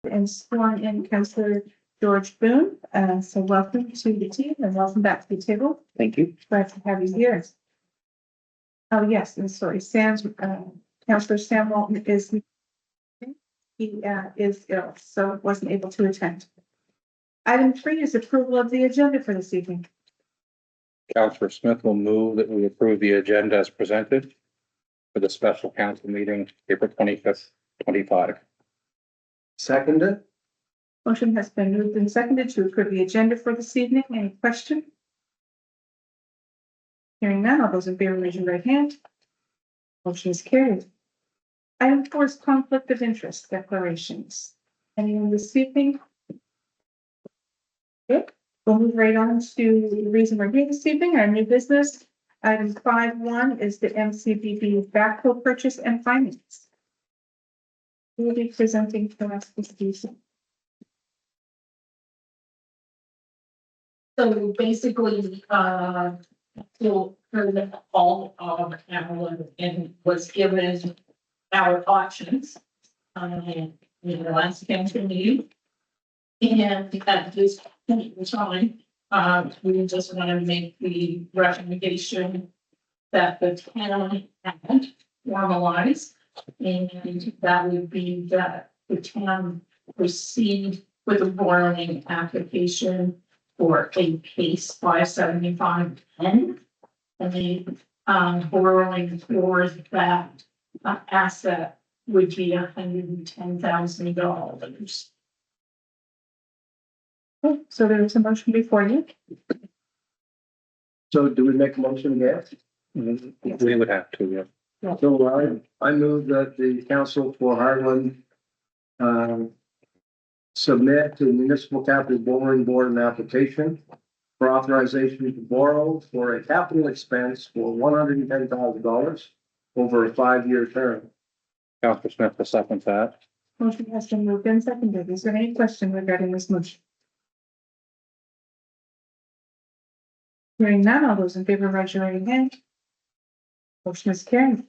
and sworn in Councillor George Boone. So welcome to the team and welcome back to the table. Thank you. Glad to have you here. Oh, yes, and sorry, Councillor Sam Walton is ill, so wasn't able to attend. Item 3 is approval of the agenda for this evening. Councillor Smith will move that we approve the agenda as presented for the special council meeting, April 25th, 25. Seconded. Motion has been moved and seconded to approve the agenda for this evening. Any question? Hearing none, all those in favor raise your right hand. Motion is carried. Item 4 is conflict of interest declarations. Anyone this evening? Okay, we'll move right on to the reason we're here this evening, our new business. Item 5.1 is the MCBB backhoe purchase and finance. We will be presenting for us this evening. So basically, so for the all of Alan and was given our options in the last council meeting. And at this point in time, we just want to make the recommendation that the town had formalized, and that would be that the town proceed with a borrowing application for a case 57510, and the borrowing for that asset would be $110,000. So there is a motion before you. So do we make a motion again? We would have to, yeah. So I move that the council for Harlan submit to the Municipal Capital Borrowing Board an application for authorization to borrow for a capital expense for $110,000 over a 5-year term. Councillor Smith will second that. Motion has been moved and seconded. Is there any question regarding this motion? Hearing none, all those in favor raise your right hand. Motion is carried.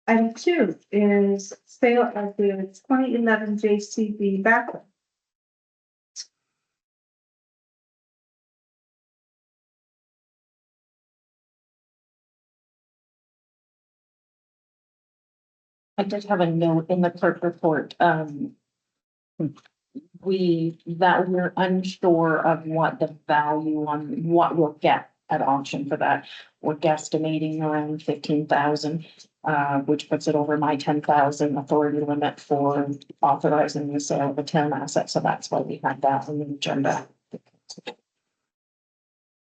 Item 2 is sale of the 2011 JCB Backhoe. I did have a note in the clerk report, we're unsure of what the value on what we'll get at auction for that. We're guesstimating around 15,000, which puts it over my 10,000 authority limit for authorizing the sale of a town asset. So that's why we had that on the agenda.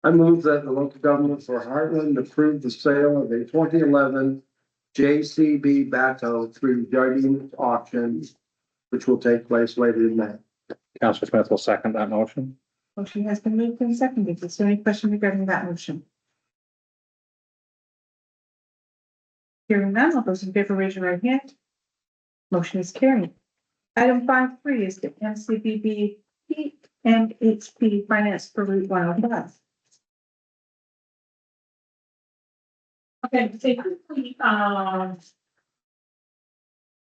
I move that the local government for Heartland approve the sale of a 2011 JCB Backhoe through Jardine auctions, which will take place later in May. Councillor Smith will second that motion. Motion has been moved and seconded. Is there any question regarding that motion? Hearing none, all those in favor raise your right hand. Motion is carried. Item 5.3 is the MCBB PMHP finance for Route 105. Okay, basically, and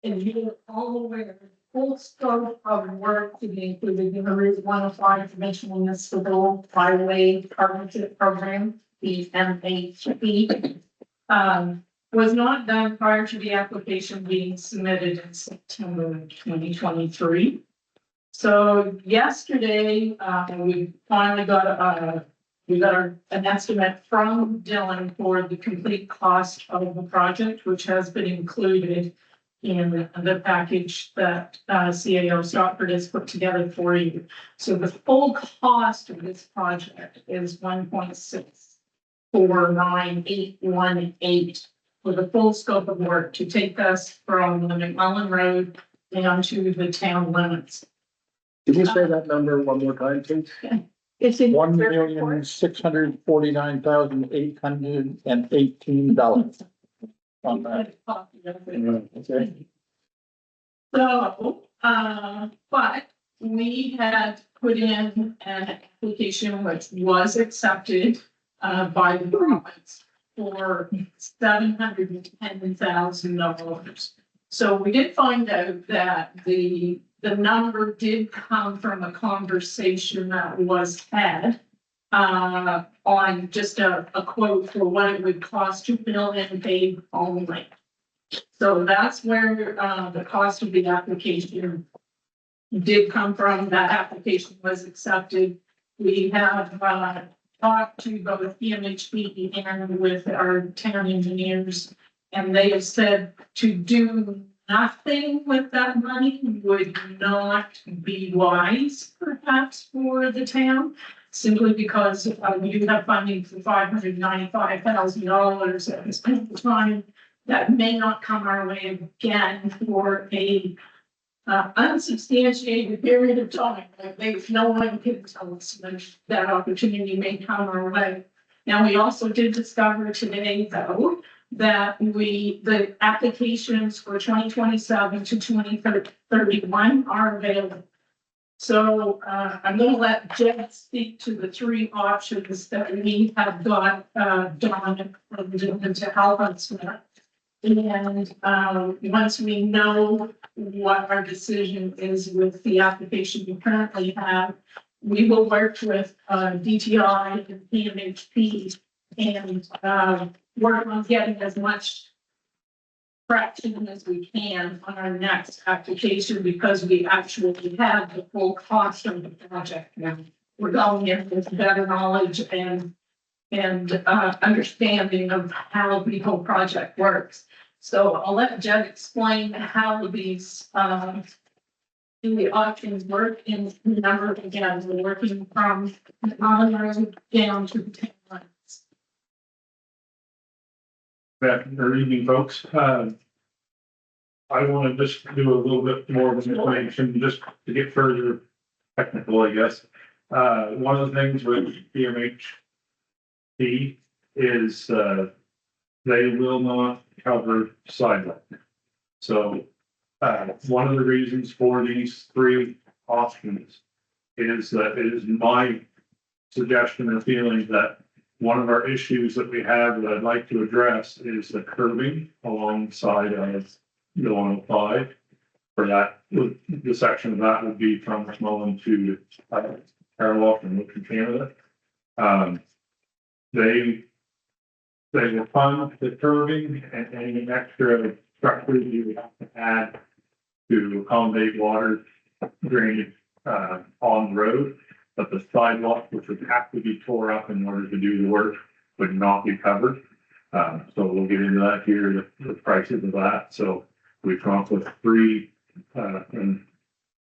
you're all aware, full scope of work to be included in the Route 105 Commission Municipal Highway Partnership Program, the PMHP, was not done prior to the application being submitted in September 2023. So yesterday, we finally got an estimate from Dylan for the complete cost of the project, which has been included in the package that CAO Stockford has put together for you. So the full cost of this project is $1.649818 for the full scope of work to take us from the McMullen Road down to the town limits. Can you say that number one more time, please? It's in $1,649,818 on that. Okay. So, but we had put in an application which was accepted by the province for $710,000. So we did find out that the number did come from a conversation that was had on just a quote for what it would cost to fill and pay only. So that's where the cost of the application did come from. That application was accepted. We have talked to both PMHP and with our town engineers, and they have said to do nothing with that money would not be wise, perhaps, for the town, simply because we do have funding for $595,000 at this point in time that may not come our way again for a unsubstantiated period of time. Like no one can tell us when that opportunity may come our way. Now, we also did discover today, though, that the applications for 2027 to 2031 are available. So I'm going to let Jed speak to the three options that we have got done to help us with. And once we know what our decision is with the application we currently have, we will work with DTI and PMHP and work on getting as much traction as we can on our next application, because we actually have the full cost of the project now. We're going in with better knowledge and understanding of how the whole project works. So I'll let Jed explain how these the options work. And remember, again, we're working from the common road down to the town lines. Good evening, folks. I want to just do a little bit more of an explanation, just to get further technical, I guess. One of the things with PMHP is they will not cover sidewalk. So one of the reasons for these three options is that it is my suggestion or feeling that one of our issues that we have that I'd like to address is the curbing alongside of the 105. For that, the section of that would be from McMullen to Carlock and Woodford, Canada. They will fund the curbing and any extra structures you would have to add to accommodate water drainage on the road. But the sidewalk, which would have to be tore up in order to do the work, would not be covered. So we'll get into that here, the prices of that. So we've come up with three, and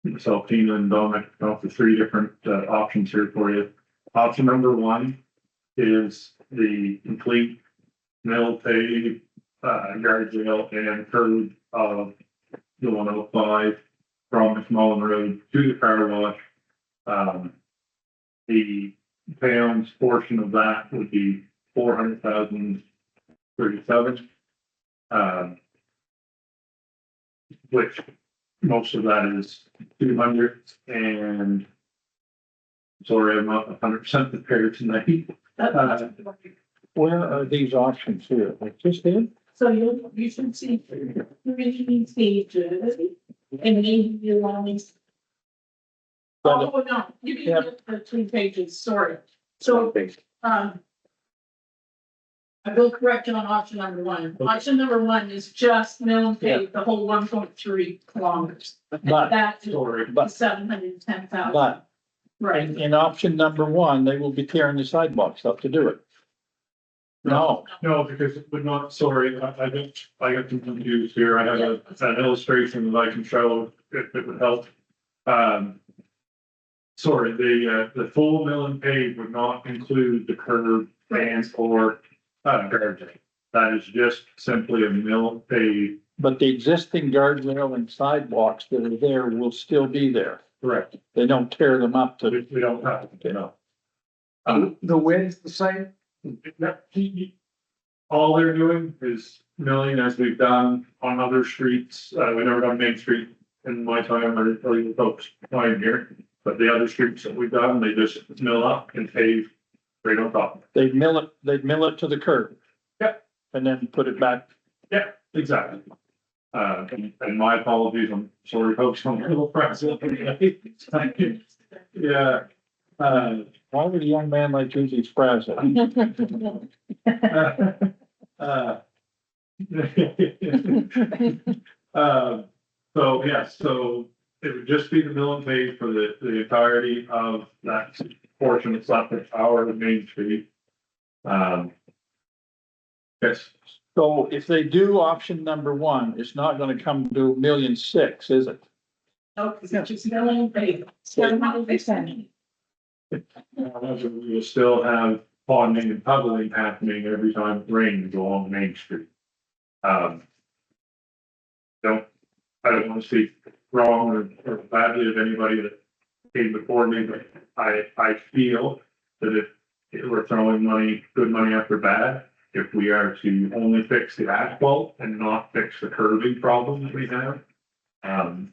myself, Tina and Dominic, come up with three different options here for you. Option number one is the complete mill pave, guardrail and curb of the 105 from McMullen Road to the car wash. The town's portion of that would be 400,037, which most of that is 200, and sorry, I'm not 100% prepared tonight. Where are these options here? Like just here? So you should see three pages, and maybe you only. Oh, no, you can Yeah. get the 3 pages, sorry. So, I will correct you on option number one. Option number one is just mill and pave the whole 1.3 kilometers. But, That's Sorry, but, 710,000. but Right. in option number one, they will be tearing the sidewalks up to do it. No, no, because it would not, sorry, I got confused here. I have an illustration that I can show if it would help. Sorry, the full mill and pave would not include the curb and or guardrail. That is just simply a mill pave. but the existing guardrail and sidewalks that are there will still be there. Correct. They don't tear them up to, We don't have, you know. The width the same? all they're doing is milling as we've done on other streets. We never done Main Street in my time or the folks time here. But the other streets that we've done, they just mill up and pave right on top. They'd mill it to the curb. Yep. And then put it back. Yeah, exactly. And my apologies, I'm sorry, folks, I'm a little frazzled. Thank you. Yeah. Why would a young man like you be frazzled? So, yes, so it would just be the mill and pave for the entirety of that portion that's left of our Main Street. Yes, So if they do option number one, it's not gonna come to 1,600,000, is it? No, because it's just million paid. 700%. we will still have ponding and puddling happening every time it rains along Main Street. I don't want to speak wrong or badly of anybody that came before me, but I feel that if we're throwing money, good money after bad, if we are to only fix the asphalt and not fix the curbing problem that we have.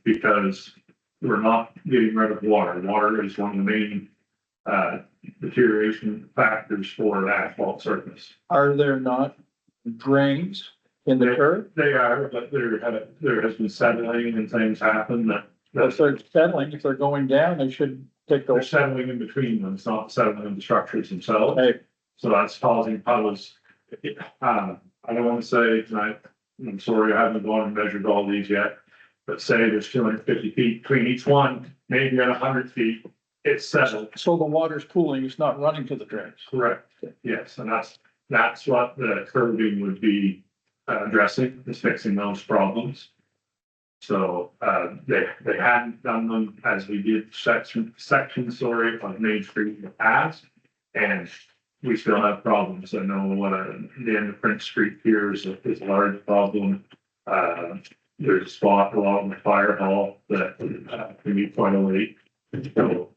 Because we're not getting rid of water. Water is one of the main deterioration factors for the asphalt surface. Are there not drains in the curb? They are, but there has been settling and things happen that If they're settling, if they're going down, they should take they're those. settling in between them. It's not settling in the structures themselves. Hey, So that's causing puddles. I don't want to say tonight, I'm sorry, I haven't gone and measured all these yet. But say there's 250 feet between each one, maybe at 100 feet, it's settled. so the water's cooling, it's not running to the drains. Correct. Yes, and that's what the curbing would be addressing, is fixing those problems. So, they hadn't done them as we did section, sorry, on Main Street in the past. And we still have problems. I know the end of Prince Street here is a large problem. There's a spot along the fire hall that can be quite a leak. So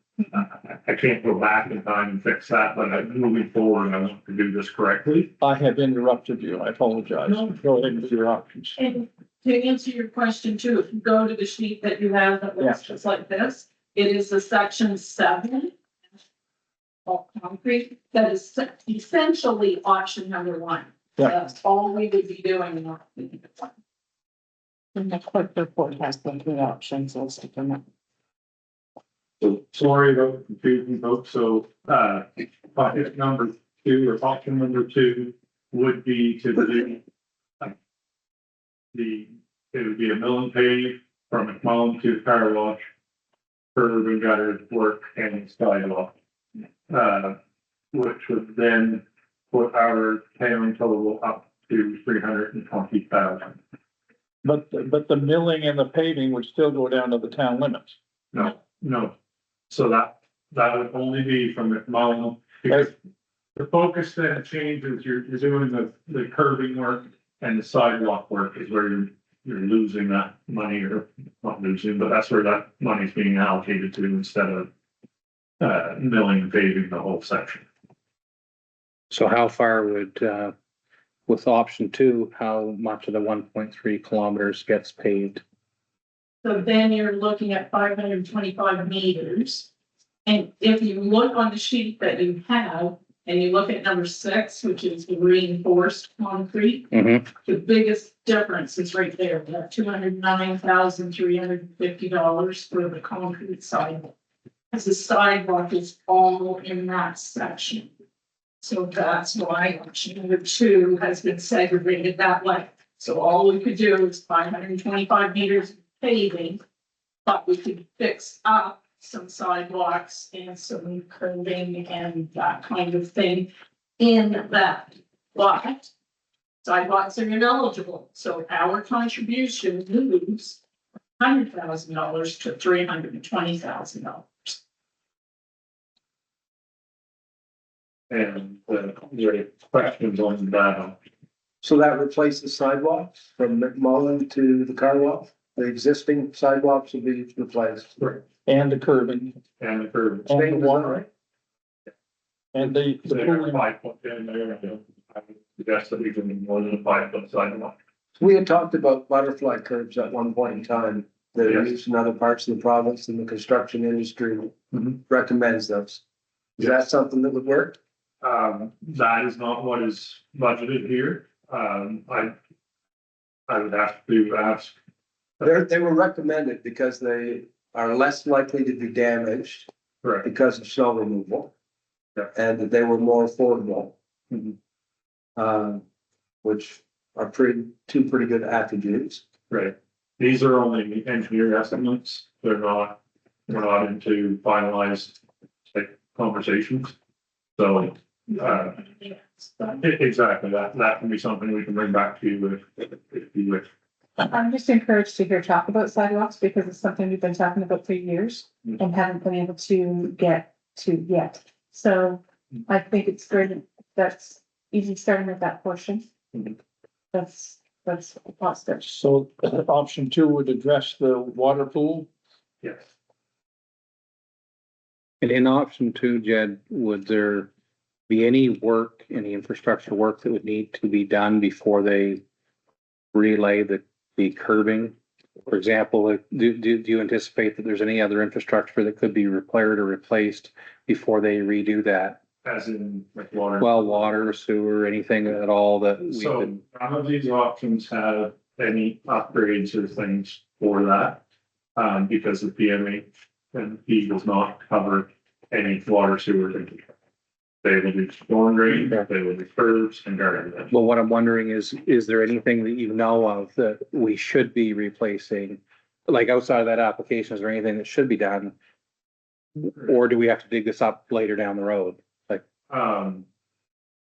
I can't go back in time and fix that, but moving forward, I want to do this correctly. I have interrupted you, I apologize. No. Go ahead with your options. And to answer your question too, if you go to the sheet that you have that looks just like this, it is a section 7. Of concrete, that is essentially option number 1. Yeah. That's all we would be doing. And the clerk report has the three options listed in it. So sorry about the confusion, folks. So, bucket number 2 or option number 2 would be to do it would be a mill and pave from McMullen to car wash, curb and gutter work and sidewalk. Which would then put our town total up to 320,000. But the milling and the paving would still go down to the town limits. No. So that would only be from McMullen, because the focus then changes, you're doing the curbing work and the sidewalk work is where you're losing that money, or not losing, but that's where that money's being allocated to instead of milling and paving the whole section. So how far would, with option 2, how much of the 1.3 kilometers gets paved? So then you're looking at 525 meters. And if you look on the sheet that you have, and you look at number 6, which is the reinforced concrete, Mm-hmm. the biggest difference is right there, that $209,350 for the concrete sidewalk. As the sidewalk is all in that section. So that's why option number 2 has been segregated that way. So all we could do is 525 meters of paving, but we could fix up some sidewalks and some curbing and that kind of thing in that lot. Sidewalks are ineligible, so our contribution moves $100,000 to $320,000. And there are questions on that. So that replaces sidewalks from McMullen to the car wash? The existing sidewalks will be replaced. And the curbing, And the curb. and the Same as water, and the There are pooling. 5 foot in there. I would suggest that we can be more than a 5 foot sidewalk. We had talked about butterfly curbs at one point in time. That are Yes. used in other parts of the province, and the construction industry Mhm. recommends those. Is that something that would work? That is not what is budgeted here. I would have to ask. They were recommended because they are less likely to be damaged Right, because of snow removal. Yeah. And that they were more affordable. Mhm. Which are two pretty good attributes. right. These are only engineer estimates. We're not into finalized like conversations. So, exactly, that can be something we can bring back to you if you wish. I'm just encouraged to hear talk about sidewalks because it's something we've been talking about for years and haven't been able to get to yet. So I think it's great. That's easy starting with that portion. Mhm. That's positive. So option 2 would address the water pool. Yes. And in option 2, Jed, would there be any work, any infrastructure work that would need to be done before they relay the curbing? For example, like, do you anticipate that there's any other infrastructure that could be repaired or replaced before they redo that? As in like water. Well, water, sewer, anything at all that we So could, none of these options have any upgrades or things for that. Because the PMHP does not cover any water sewer. They will do storm drain, they will do curbs and garbage. well, what I'm wondering is there anything that you know of that we should be replacing? Like outside of that application, is there anything that should be done? Or do we have to dig this up later down the road?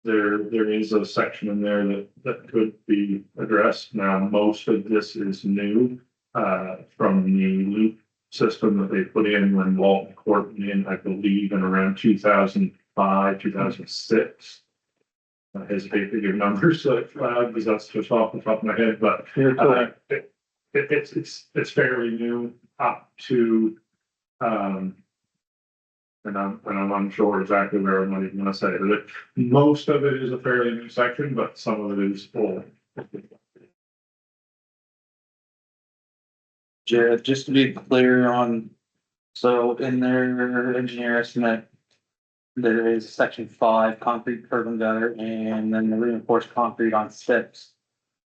There is a section in there that could be addressed. Now, most of this is new, from the loop system that they put in when Walton Court went in, I believe in around 2005, 2006. I hesitate to give numbers, because that's just off the top of my head, but You're correct. it's fairly new up to, and I'm unsure exactly where I'm not even gonna say it. Most of it is a fairly new section, but some of it is old. Jared, just to be clear on, so in their engineer estimate, there is section 5, concrete curb and gutter, and then the reinforced concrete on 6.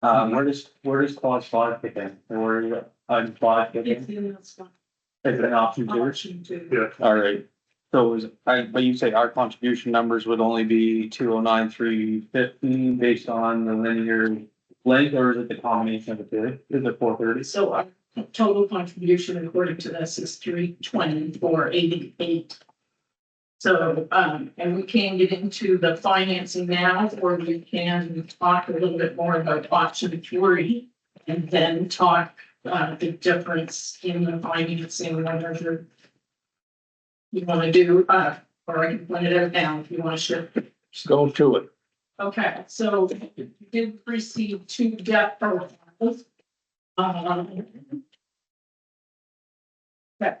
Where does clause 5 kick in? Or where on 5 kick It's in? in this one. Is it an option 2? Option 2. Yeah, All right. So but you say our contribution numbers would only be 209,350 based on the linear length, or is it the combination of the two? Is it 430? So our total contribution according to this is 324,88. So, and we can get into the financing now, or we can talk a little bit more about option 3. And then talk, the difference in the financing, whatever you wanna do, or I can point it out now if you wanna shift. Let's go to it. Okay, so you did receive 2 debt profiles. Okay.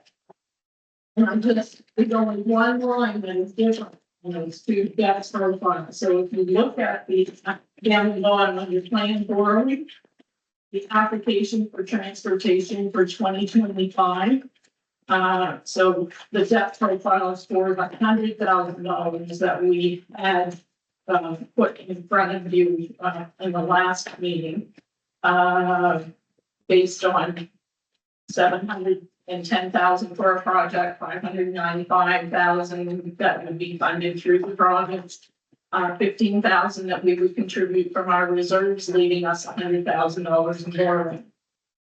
And I'm just, there's only one line that is different in those 2 debt profiles. So if you look at the down the bottom of your plan borrowing, the application for transportation for 2025. So the debt profile is for $100,000 that we had put in front of you in the last meeting. Based on 710,000 for a project, 595,000 that would be funded through the project. 15,000 that we would contribute from our reserves, leaving us $100,000 in borrowing.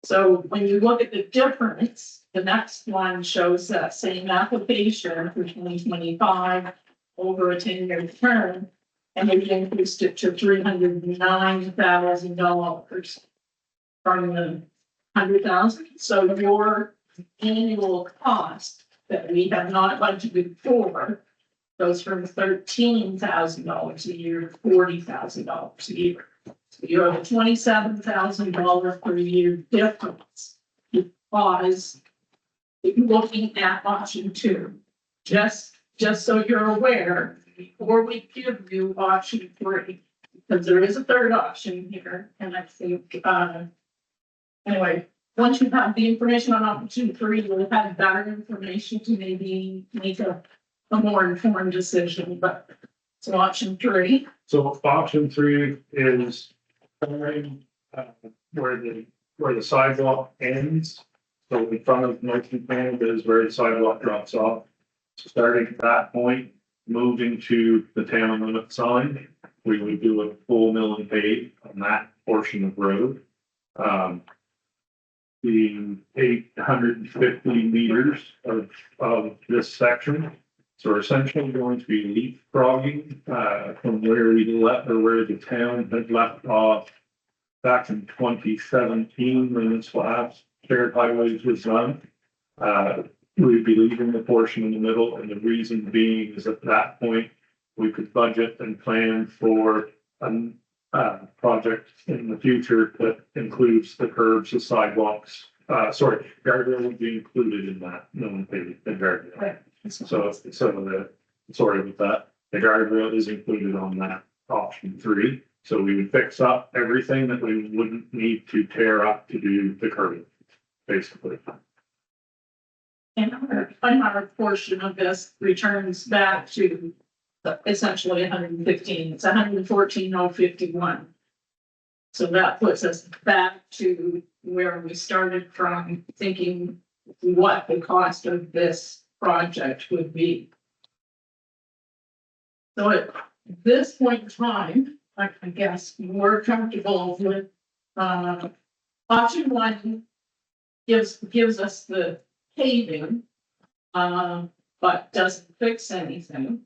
So when you look at the difference, the next one shows that same application for 2025 over a 10-year term, and we increased it to $309,000 from the 100,000. So your annual cost that we have not budgeted for goes from $13,000 a year to $40,000 a year. So you have a $27,000 per year difference because looking at option 2, just so you're aware, before we give you option 3, because there is a third option here, and I think, anyway, once you have the information on option 3, you'll have better information to maybe make a more informed decision, but so option 3. so option 3 is covering where the sidewalk ends. So in front of Motion Canada is where the sidewalk drops off. Starting at that point, moving to the town limit sign, we would do a full mill and pave on that portion of road. The 850 meters of this section. So we're essentially going to be leapfrogging, from where we left, or where the town had left off back in 2017, when this last shared highways was done. We'd be leaving the portion in the middle, and the reason being is at that point, we could budget and plan for a project in the future that includes the curbs, the sidewalks. Guardrail would be included in that, no one paid the guardrail. Right. So sorry with that, the guardrail is included on that option 3. So we would fix up everything that we wouldn't need to tear up to do the curving, basically. And our portion of this returns back to essentially 115, it's 114,051. So that puts us back to where we started from, thinking what the cost of this project would be. So at this point in time, I guess we're comfortable with, option 1 gives us the paving, but doesn't fix anything.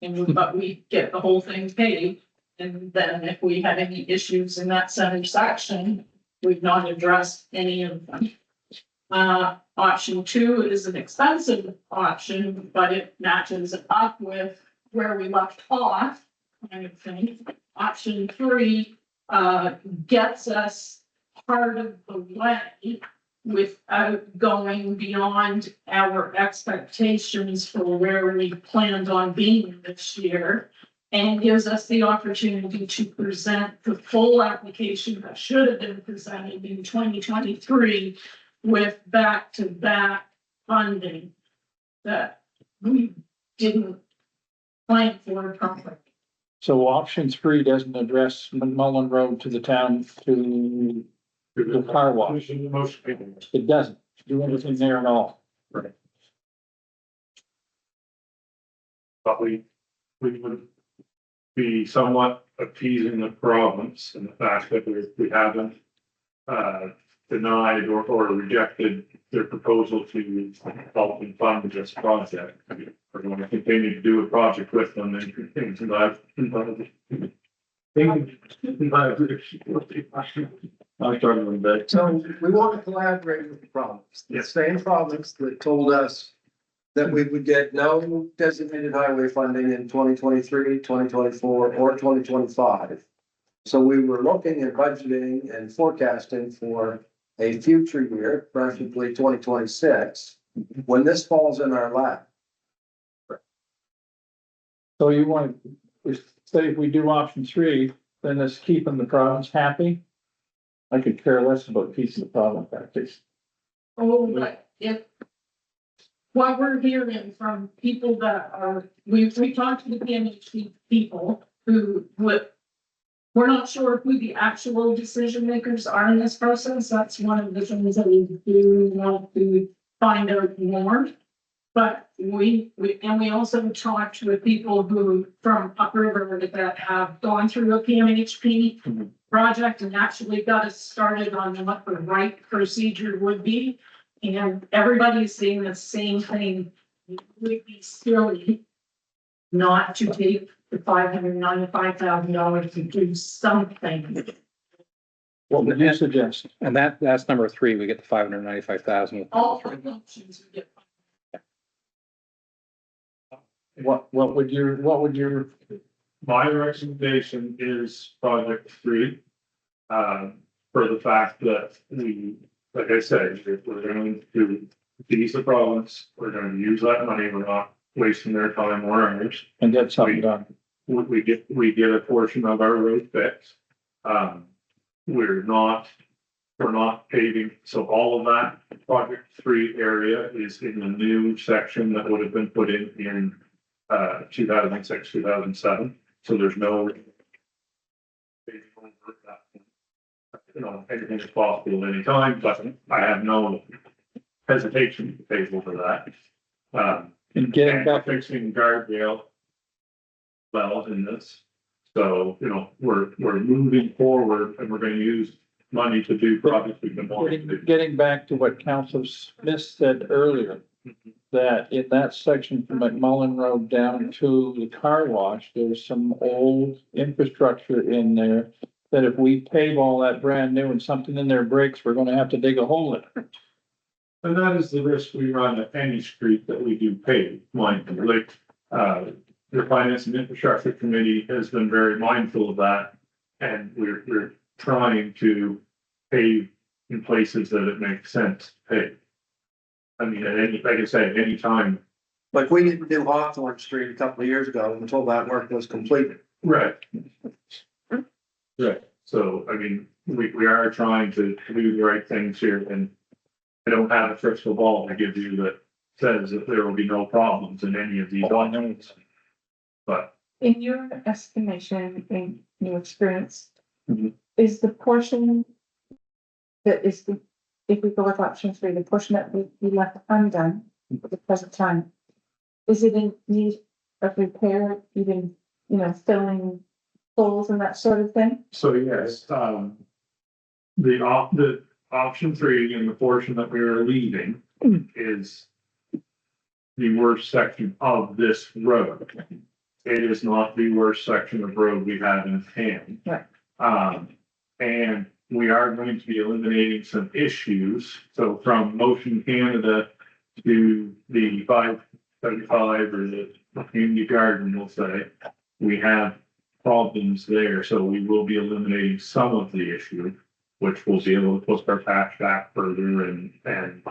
But we get the whole thing paid, and then if we had any issues in that center section, we've not addressed any of them. Option 2 is an expensive option, but it matches up with where we left off, kind of thing. Option 3 gets us part of the way without going beyond our expectations for where we planned on being this year, and gives us the opportunity to present the full application that should have been presented in 2023 with back-to-back funding that we didn't plan for properly. So option 3 doesn't address McMullen Road to the town to the car wash. It doesn't do anything there at all. Right. But we would be somewhat appeasing the province and the fact that we haven't denied or rejected their proposal to help and fund this project. We're going to continue to do a project with them and continue to live. I'm struggling with that. So we want to collaborate with the province, the same province that told us that we would get no designated highway funding in 2023, 2024, or 2025. So we were looking at budgeting and forecasting for a future year, preferably 2026, when this falls in our lap. So you want to say if we do option 3, then it's keeping the province happy? I could care less about keeping the province happy. Oh, but if what we're hearing from people that are, we talked to the PMHP people who would, we're not sure who the actual decision makers are in this process. That's one of the things that we do want to find out more. But we also talked with people who from upriver that have gone through a PMHP project and actually got us started on what the right procedure would be. And everybody's saying the same thing. It would be silly not to take the $595,000 to do something. What would you suggest? And that's number 3, we get the 595,000. All the options we get. What would your My recommendation is project 3. For the fact that we, like I said, if we're going to appease the province, we're going to use that money, we're not wasting their time or ours. and get something done? We get a portion of our road fixed. We're not paving, so all of that project 3 area is in the new section that would have been put in 2006, 2007. So there's no anything is possible at any time, but I have no hesitation to table for that. And getting And back, fixing guardrail well in this. So, we're moving forward and we're gonna use money to do projects we've been wanting to do. getting back to what Council Smith said earlier, that in that section from McMullen Road down to the car wash, there's some old infrastructure in there that if we pave all that brand new and something in there breaks, we're gonna have to dig a hole in it. And that is the risk we run at any street that we do pave, mindfully. The Finance and Infrastructure Committee has been very mindful of that. And we're trying to pave in places that it makes sense to pave. I mean, like I say, any time. Like we didn't do Hawthorne Street a couple of years ago until that work was completed. Right. Right, so, I mean, we are trying to do the right things here, and I don't have a crystal ball to give you that says that there will be no problems in any of these options. But In your estimation, in your experience, Mhm. is the portion that is the, if we go with option three, the portion that we left undone at the present time, is it in need of repair, even, filling holes and that sort of thing? So yes, the option three and the portion that we are leaving is the worst section of this road. It is not the worst section of road we have in hand. Right. And we are going to be eliminating some issues. So from Motion Canada to the 575 or the community garden, we'll say, we have problems there, so we will be eliminating some of the issue, which we'll be able to push our patch back further and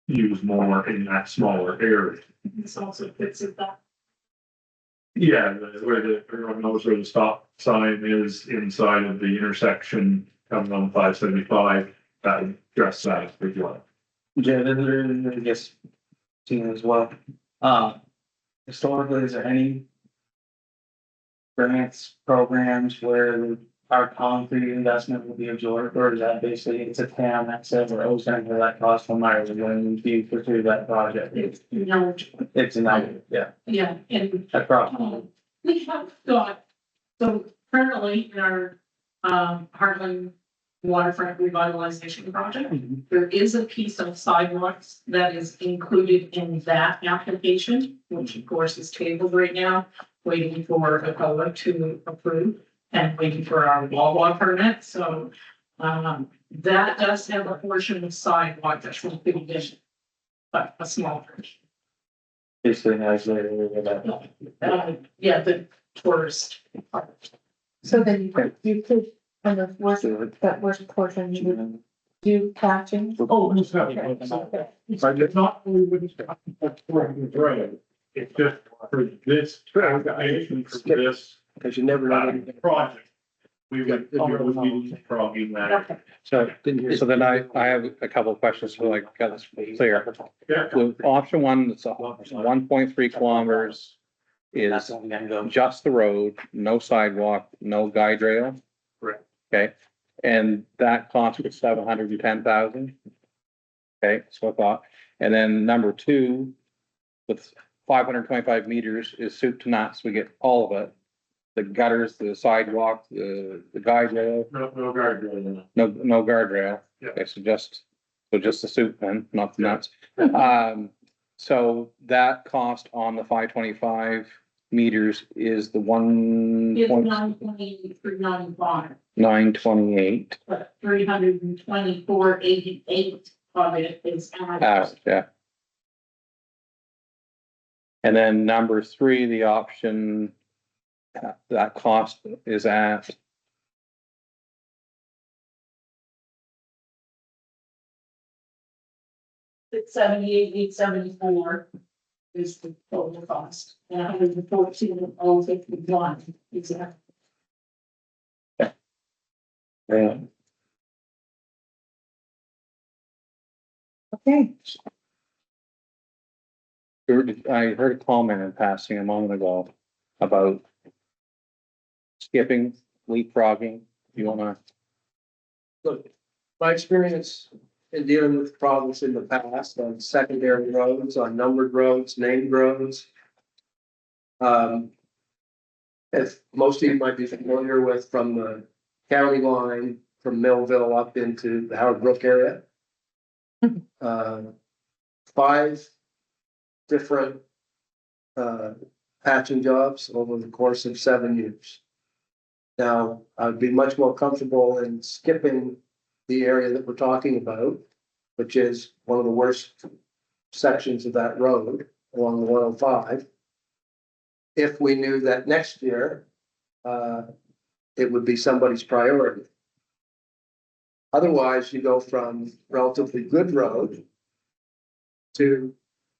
use more in that smaller area. This also fits with that. Yeah, everyone knows where the stop sign is inside of the intersection coming on 575, that would address that as well. Yeah, I guess, seen as well. Historically, is there any grants, programs where our concrete investment will be absorbed, or is that basically, it's a town that says, we're always gonna have that cost from Ireland when we pursue that project? It's, It's an, yeah, yeah, and across. we have got, so currently in our, Heartland Waterfront Revitalization Project, there is a piece of sidewalks that is included in that application, which of course is tabled right now, waiting for a color to approve and waiting for our wall permit, so, that does have a portion of sidewalk that's included in, but a small portion. Basically, has the, Yeah, the tourist part. So then you could, on the worst, that worst portion, you would do patching? Oh, it's not, it's not, we wouldn't stop for the road. It's just for this, application for this, Because you never know. anything. project. We would be frogging that. Okay. So then I have a couple of questions, so like, got this clear. Yeah. With option one, it's 1.3 kilometers that's is only gonna go. just the road, no sidewalk, no guide rail. Correct. Okay, and that cost was 710,000. Okay, so I thought, and then number two, with 525 meters is soup to nuts, we get all of it. The gutters, the sidewalk, the guide rail, No guardrail in it. no guardrail. Yeah. Okay, so just the soup then, not the nuts. So that cost on the 525 meters is the It's 1.928. 920, but 324.88 of it is ours. Yeah. And then number three, the option, that cost is at. It's 78,874 is the total cost, and 114,051 exactly. Yeah. Okay, I heard a comment in passing a moment ago about skipping, leapfrogging. You wanna Look, my experience in dealing with problems in the past on secondary roads, on numbered roads, named roads. As most of you might be familiar with from the county line, from Millville up into the Howard Brook area. 5 different patching jobs over the course of 7 years. Now, I'd be much more comfortable in skipping the area that we're talking about, which is one of the worst sections of that road along the 105. If we knew that next year, it would be somebody's priority. Otherwise, you go from relatively good road to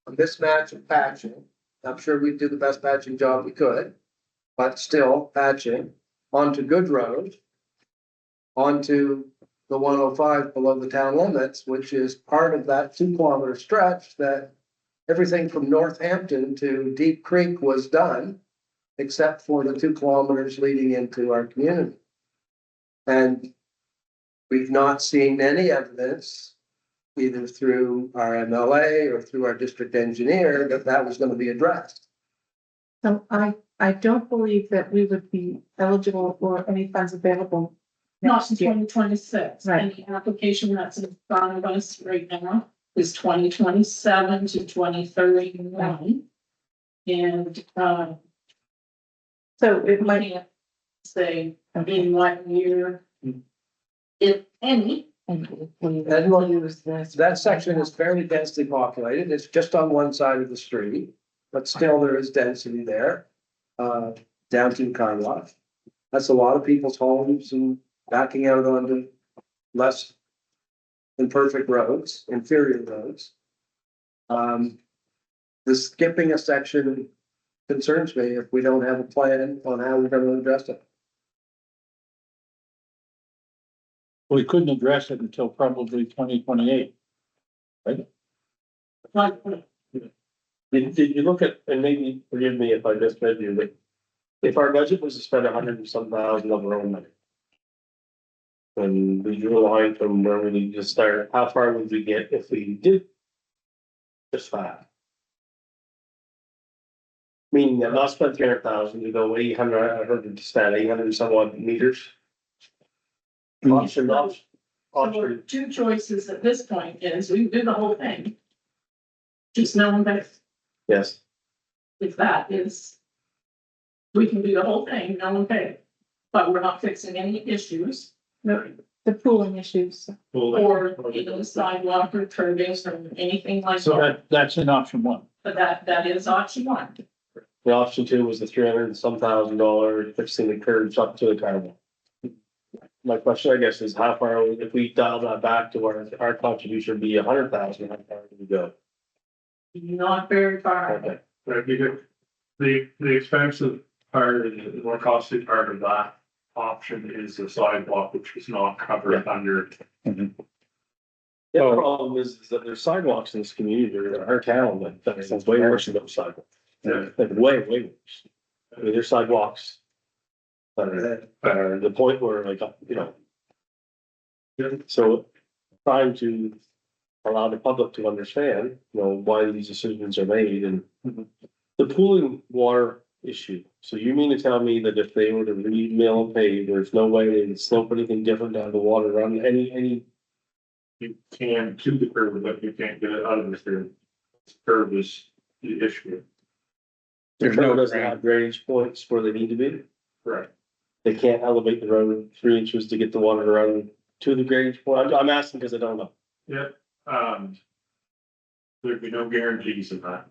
a mismatch of patching. I'm sure we'd do the best patching job we could, but still patching onto good road, onto the 105 below the town limits, which is part of that 2-kilometer stretch that everything from Northampton to Deep Creek was done, except for the 2 kilometers leading into our community. And we've not seen any evidence, either through our MLA or through our district engineer, that that was going to be addressed. So I don't believe that we would be eligible for any funds available. Not in next year. 2026. Right. And the application that's in front of us right now is 2027 to 2031. And, So it we might, can't say in what year, if any. And we And will use this. That section is fairly densely populated. It's just on one side of the street, but still there is density there. Down to the car lot. That's a lot of people's homes and backing out onto less imperfect roads, inferior roads. The skipping a section concerns me if we don't have a plan on how we're gonna address it. We couldn't address it until probably 2028. Like, Did you look at, and maybe forgive me if I misread you, but if our budget was to spend 100 and some thousand of our own money. And we drew a line from where we need to start, how far would we get if we did? Just that. Meaning that not spend 300,000, we go 800, I heard to spend 800 and some odd meters. Option. so two choices at this point is we do the whole thing. Just knowing that Yes, if that is, we can do the whole thing, no one pay. But we're not fixing any issues the pooling issues. or the sidewalk or curbings or anything like So that. that's in option 1. But that is option 1. the option 2 was the 300 and some $1,000 fixing the curbs up to the carnival. My question, I guess, is how far, if we dial that back to where our contribution would be 100,000, how far do we go? Not very far. Okay. Right, because the expensive part, the more costly part of that option is the sidewalk, which is not covered under. The other problem is that there's sidewalks in this community, or in our town, that is way worse than those sidewalks. Like way worse. I mean, there's sidewalks. That are the point where like, so trying to allow the public to understand, why these decisions are made and the pooling water issue. So you mean to tell me that if they were to re-mill and pave, there's no way they can slope anything different down the water run any? You can to the curb, but you can't get it out of the curb. Curb is the issue. There's The no curb doesn't ground. have drainage points where they need to be. Right. They can't elevate the road 3 inches to get the water to run to the drainage point. I'm asking because I don't know. Yep, there'd be no guarantees of that.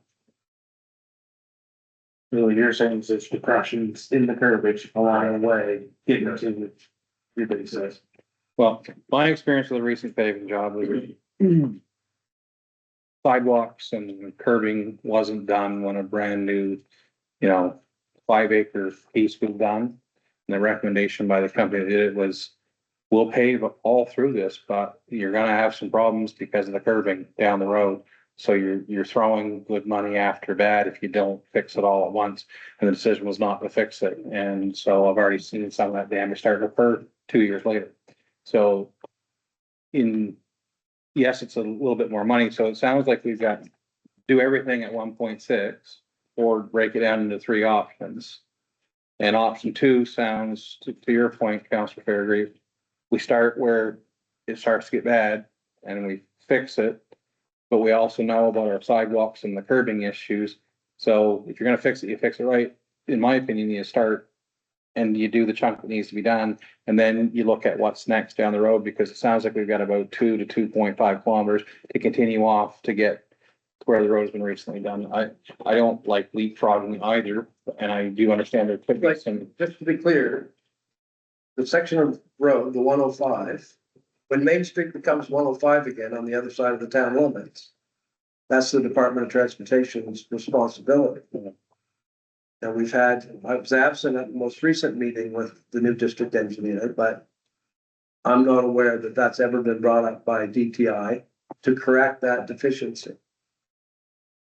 Really, you're saying there's depressions in the curbage along the way, getting to everybody says. Well, my experience with a recent paving job was sidewalks and curbing wasn't done when a brand new, 5-acre piece was done. And the recommendation by the company that did it was, we'll pave all through this, but you're gonna have some problems because of the curbing down the road. So you're throwing good money after bad if you don't fix it all at once. And the decision was not to fix it. And so I've already seen some of that damage start to occur 2 years later. So yes, it's a little bit more money, so it sounds like we've got do everything at 1.6 or break it down into 3 options. And option 2 sounds, to your point, Councilor Fairgrave, we start where it starts to get bad and we fix it. But we also know about our sidewalks and the curbing issues. So if you're gonna fix it, you fix it right. In my opinion, you start and you do the chunk that needs to be done. And then you look at what's next down the road, because it sounds like we've got about 2 to 2.5 kilometers to continue off to get to where the road has been recently done. I don't like leapfrogging either, and I do understand there could be some. Just to be clear, the section of road, the 105, when Main Street becomes 105 again on the other side of the town limits, that's the Department of Transportation's responsibility. Now, I was absent at the most recent meeting with the new district engineer, but I'm not aware that that's ever been brought up by DTI to correct that deficiency.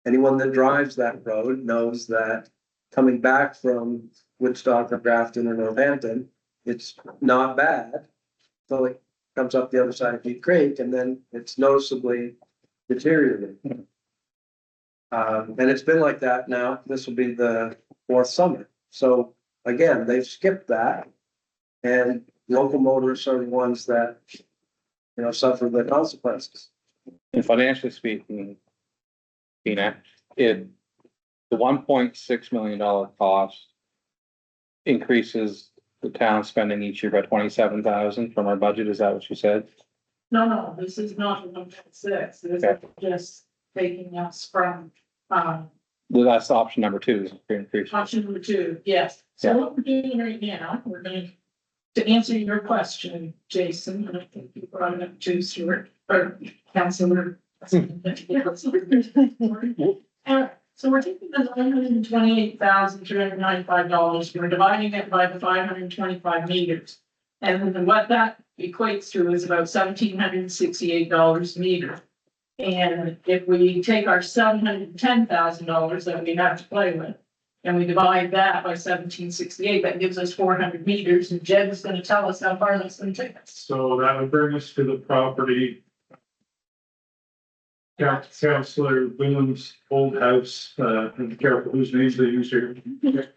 Anyone that drives that road knows that coming back from Woodstock or Grafton or Northampton, it's not bad. So it comes up the other side of Deep Creek and then it's noticeably deteriorating. And it's been like that now. This will be the 4th summer. So again, they've skipped that. And local motorists are the ones that, suffer the consequences. And financially speaking, Tina, the $1.6 million cost increases the town spending each year by 27,000 from our budget. Is that what you said? No, this is not 1.6. This is just taking us from, Well, that's option number 2 is increase. option number 2, yes. So what we're doing right now, we're going to answer your question, Jason, and I think you brought it up too, Stuart, or Councilor. So we're taking the $928,395, we're dividing it by the 525 meters. And then what that equates to is about $1,768 a meter. And if we take our $710,000 that we have to play with, and we divide that by 1768, that gives us 400 meters, and Jed is gonna tell us how far that's gonna take us. So that would bring us to the property. Councillor Boone's old house, be careful whose names they use here.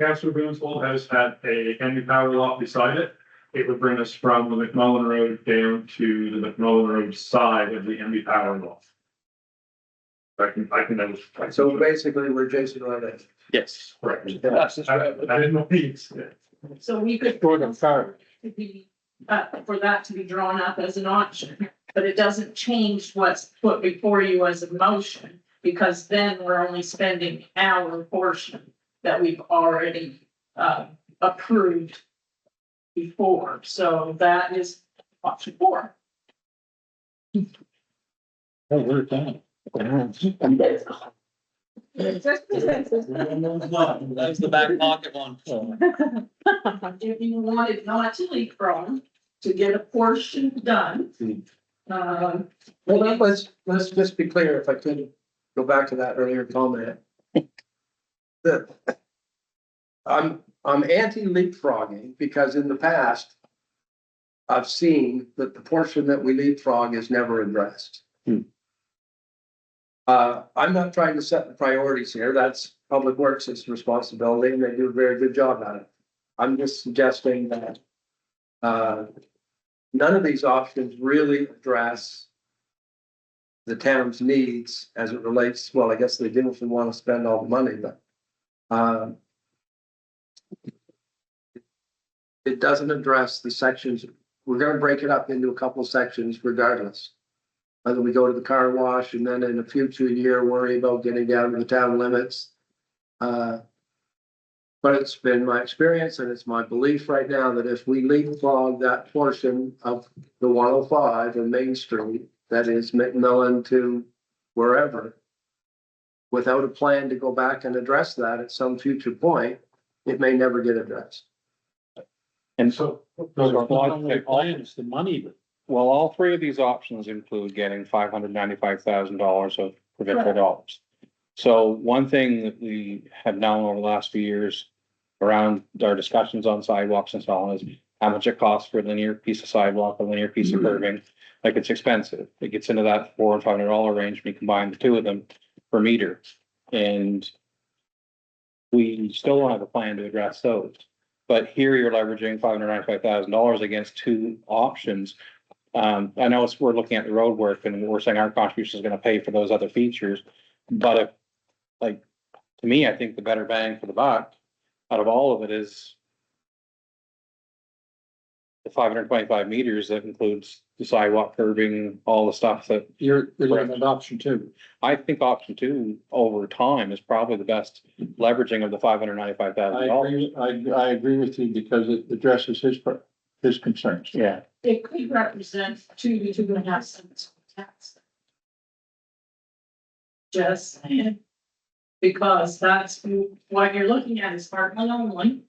Councillor Boone's old house had a Henry power lot beside it. It would bring us from the McMullen Road down to the McMullen Road side of the Henry power lot. I can know. So basically, we're Jason Ryan. Yes. Correct. That's I didn't know these. So we could. For the car. To be, for that to be drawn up as an option, but it doesn't change what's put before you as a motion, because then we're only spending our portion that we've already approved before. So that is option 4. Oh, we're done. That's the back pocket one. If you wanted not to leapfrog, to get a portion done. Well, let's just be clear, if I could go back to that earlier comment. I'm anti-leapfrogging because in the past, I've seen that the portion that we leapfrog is never addressed. I'm not trying to set the priorities here. That's Public Works' responsibility and they do a very good job at it. I'm just suggesting that none of these options really address the town's needs as it relates, well, I guess they do if we want to spend all the money, but it doesn't address the sections. We're going to break it up into a couple of sections regardless. Whether we go to the car wash and then in a future year worry about getting down to the town limits. But it's been my experience and it's my belief right now that if we leapfrog that portion of the 105 and Main Street, that is McMillan to wherever, without a plan to go back and address that at some future point, it may never get addressed. And so, Plans, the money. well, all 3 of these options include getting $595,000 of provincial dollars. So one thing that we have known over the last few years around our discussions on sidewalks and so on is how much it costs for a linear piece of sidewalk, a linear piece of curbing. Like, it's expensive. It gets into that $400 and $500 range when you combine the two of them per meter. And we still don't have a plan to address those. But here you're leveraging $595,000 against two options. I know we're looking at the road work and we're saying our contribution is gonna pay for those other features. But if, like, to me, I think the better bang for the buck out of all of it is the 525 meters that includes the sidewalk curbing, all the stuff that You're looking at option two. I think option two over time is probably the best leveraging of the $595,000. I agree with you because it addresses his concerns. Yeah, It could represent 2 to 2.5 cents tax. Just saying. Because that's what you're looking at is apartment only.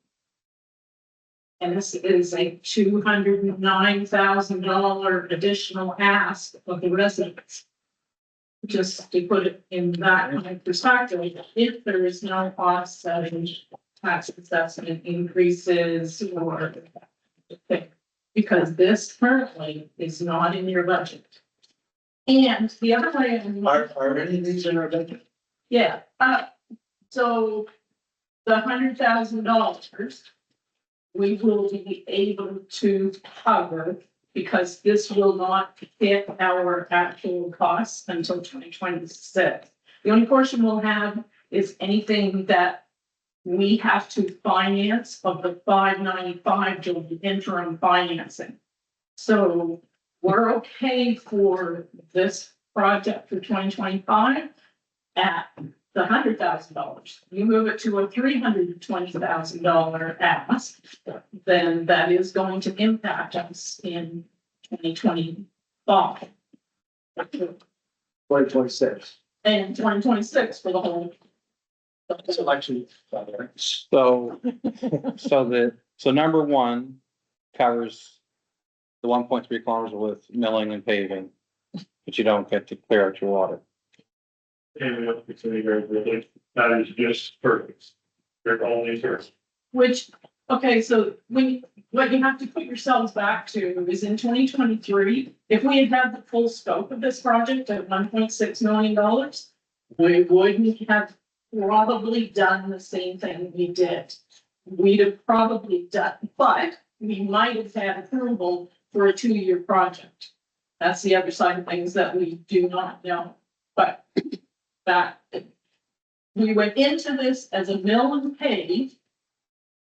And this is a $209,000 additional ask of the residents. Just to put it in that kind of perspective, if there is no offsetting tax assessment increases or. Because this currently is not in your budget. And the other way. Are any of these in our budget? Yeah, so the $100,000. We will be able to cover because this will not hit our actual costs until 2026. The only portion we'll have is anything that we have to finance of the 595 to the interim financing. So we're okay for this project for 2025 at the $100,000. You move it to a $320,000 ask, then that is going to impact us in 2025. 2026. And 2026 for the whole. It's election. so number one covers the 1.3 kilometers with milling and paving, but you don't get to clear out your water. And it's really, that is just perfect. They're only first. Which, okay, so what you have to put yourselves back to is in 2023, if we had had the full scope of this project at $1.6 million, we wouldn't have probably done the same thing we did. We'd have probably done, but we might have had approval for a 2-year project. That's the other side of things that we do not know, but that we went into this as a mill and pave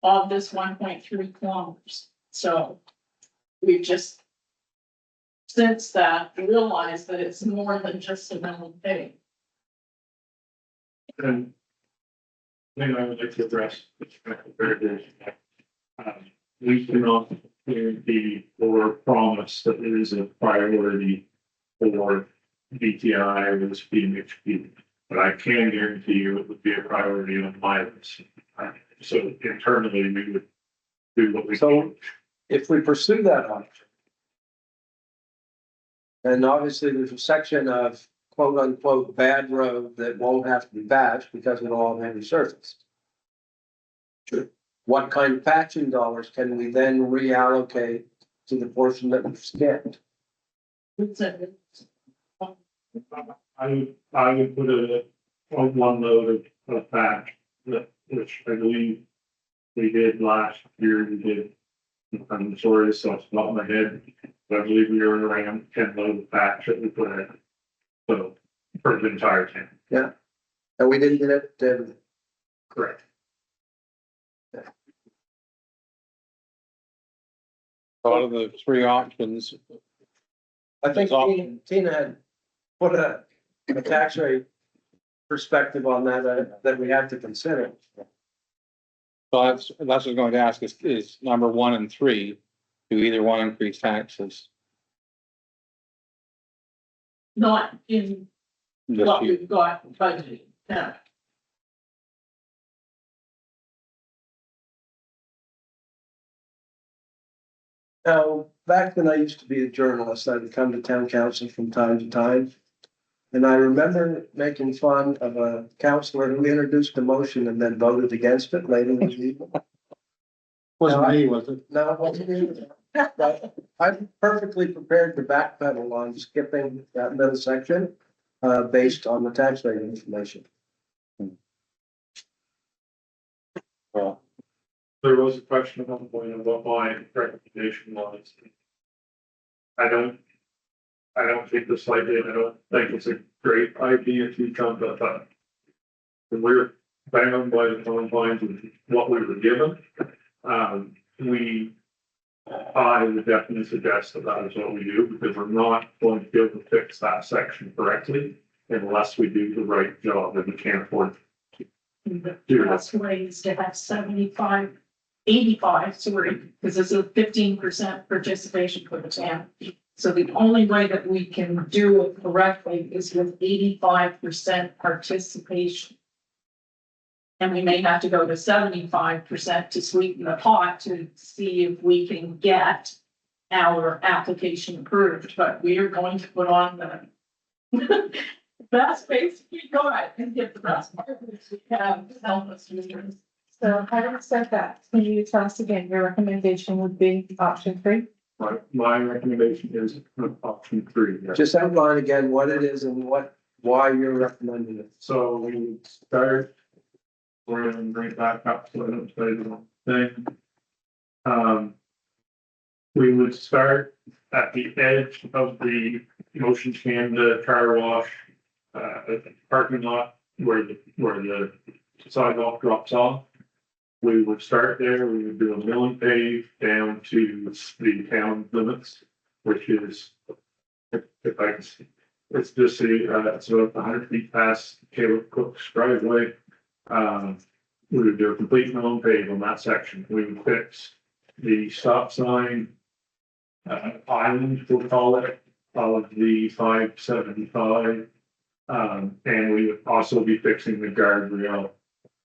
of this 1.3 kilometers. So we've just since that realized that it's more than just a mill and pave. And then I would like to address. We cannot guarantee or promise that there is a priority for BTI or this PMHP. But I can guarantee you it would be a priority on my list. So internally, we would do what we So can. if we pursue that option. And obviously there's a section of quote unquote bad road that won't have to be patched because it'll all be resurfaced. Sure. What kind of patching dollars can we then reallocate to the portion that we've skipped? I would put one load of patch, which I believe we did last year, we did. I'm sorry, so it's not in my head, but I believe we were around 10 load of patch that we put in. So, for the entire tank. Yeah. And we didn't get it, Correct. Out of the three options, I think It's Tina had put a tax rate perspective on that, that we have to consider. so that's what I was going to ask is number 1 and 3, do either one increase taxes Not in this what year? we've got budgeted, no. Now, back when I used to be a journalist, I would come to town council from time to time. And I remember making fun of a councillor who introduced a motion and then voted against it later in the evening. Wasn't me, was it? No, it wasn't you. But I'm perfectly prepared to backpedal on skipping that middle section, based on the tax rate information. Well, There was a question at one point of what my recommendation was. I don't think the slide did, I don't think it's a great idea to jump at that. We're bound by the confines of what we were given. I would definitely suggest that that is what we do, because we're not going to be able to fix that section correctly unless we do the right job, and we can't afford to do that. Best way is to have 85, sorry, because it's a 15% participation for the town. So the only way that we can do it correctly is with 85% participation. And we may have to go to 75% to sweeten the pot to see if we can get our application approved, but we are going to put on the best face we got and get the best part we have to help us do this. So having said that, can you tell us again, your recommendation would be option 3? My recommendation is option 3. yes. Just outline again what it is and why you're recommending it. So we would start. We're gonna bring it back up so I don't say the wrong thing. We would start at the edge of the Motion Canada car wash, parking lot where the sidewalk drops off. We would start there, we would do a mill and pave down to the town limits, which is, if I can see, it's just it's about 100 feet past Caleb Cook's driveway. We would do a complete mill and pave on that section. We would fix the stop sign island, we'll call it, of the 575. And we would also be fixing the guardrail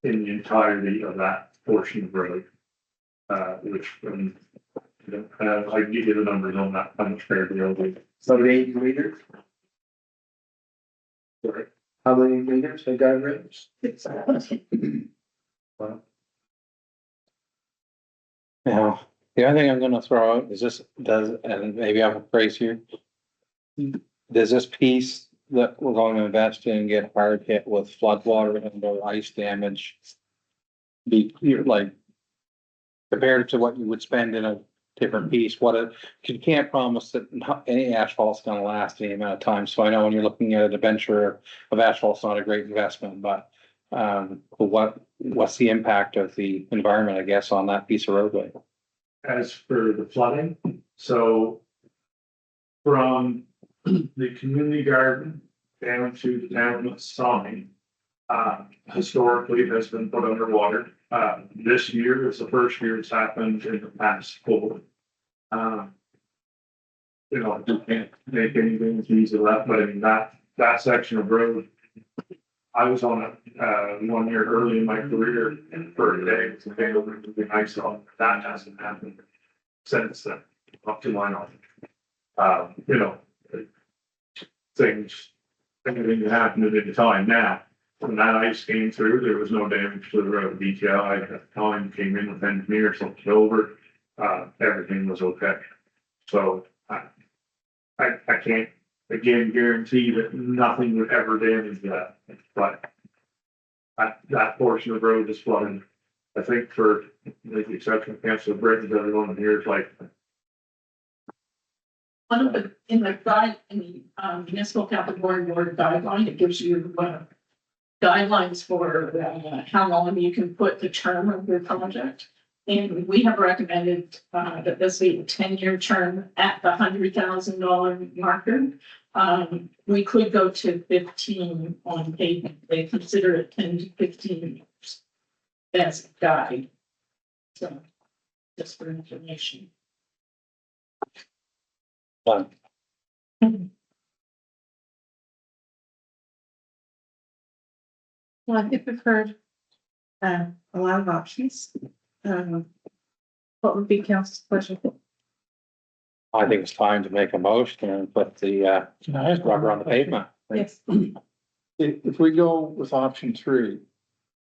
in the entirety of that portion of road. Which, I can give you the numbers on that, how much guardrail we. So 80 meters, Sorry. how many meters they got raised? now, the other thing I'm gonna throw out is this, and maybe I'm a phrase here. Does this piece that we're going to invest in get hard hit with floodwater and or ice damage? Be like, compared to what you would spend in a different piece, you can't promise that any asphalt's gonna last any amount of time. So I know when you're looking at a debenture of asphalt's not a great investment, but what's the impact of the environment, I guess, on that piece of roadway? As for the flooding, so from the community garden down to the town sign, historically has been put underwater. This year is the first year it's happened in the past 4. You can't make anything easy of that, but I mean, that section of road, I was on it, 1 year early in my career, and for a day, it's a day over to be nice on, that hasn't happened since then, up to my knowledge. Things that happen at any time now. When that ice came through, there was no damage to the road. DTI at the time came in with engineers, looked over, everything was okay. So I can't again guarantee that nothing would ever damage that, but that portion of the road is flooded. I think for the exception of Council Britton's, everyone here is like. One of the, in the municipal capital board guideline, it gives you, guidelines for, how long you can put the term of your project. And we have recommended, that this be a 10-year term at the $100,000 marker. We could go to 15 on pavement. They consider it 10 to 15 years as a guide. So, just for information. Done. Well, I think we've heard a lot of options. What would be council's pleasure? I think it's time to make a motion and put the rubber on the pavement. Yes, If we go with option 3,